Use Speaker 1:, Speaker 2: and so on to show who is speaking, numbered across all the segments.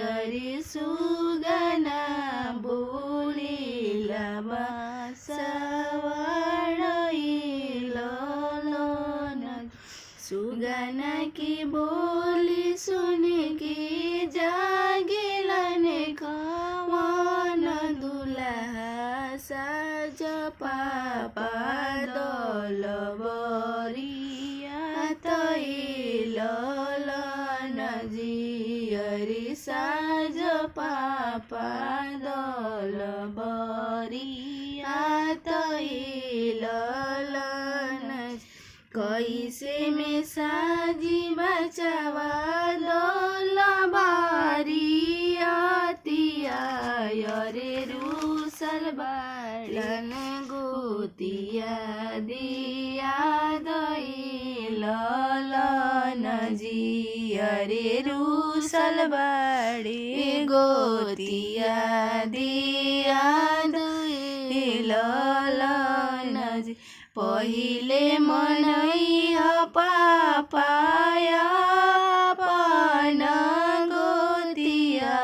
Speaker 1: अरे सुगना बोलेला बासावाडैलन। सुगना की बोली सुन के जागेलन कवन दुलहा साज पापा दलबरिया तैलन जी। अरे साज पापा दलबरिया तैलन। कैसे में साजी बचावा दलबरिया तिया। अरे रूसल बाड़न गोतिया दिया दैलन जी। अरे रूसल बाड़े गोतिया दिया दैलन जी। पहिले मनैया पापाया अपन गोतिया।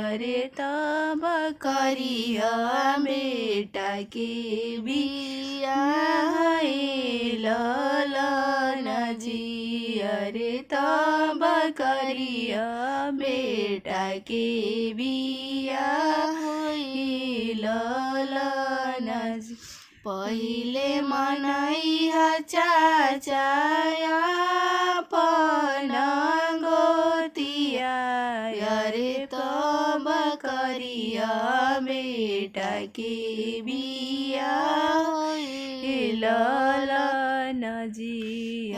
Speaker 1: अरे तब करिया बेटा के बियाह ललन जी। अरे तब करिया बेटा के बियाह ललन जी। पहिले मनैया चाचा अपन गोतिया। अरे तब करिया बेटा के बियाह ललन जी।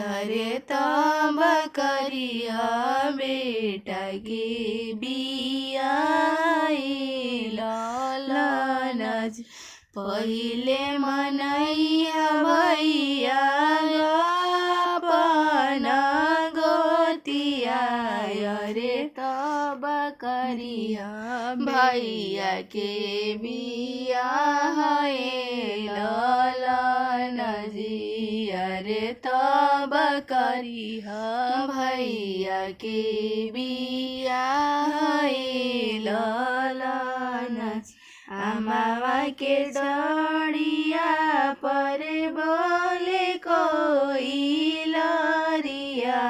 Speaker 1: अरे तब करिया बेटा के बियाह ललन जी। पहिले मनैया भैया अपन गोतिया। अरे तब करिया भैया के बियाह ललन जी। अरे तब करिया भैया के बियाह ललन जी। अमावा के डढ़िया पर बोले कोई लरिया।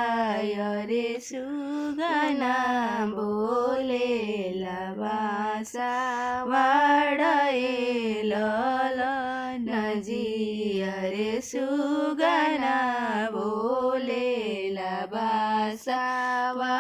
Speaker 1: अरे सुगना बोलेला बासावाडैलन जी। अरे सुगना बोलेला बासावा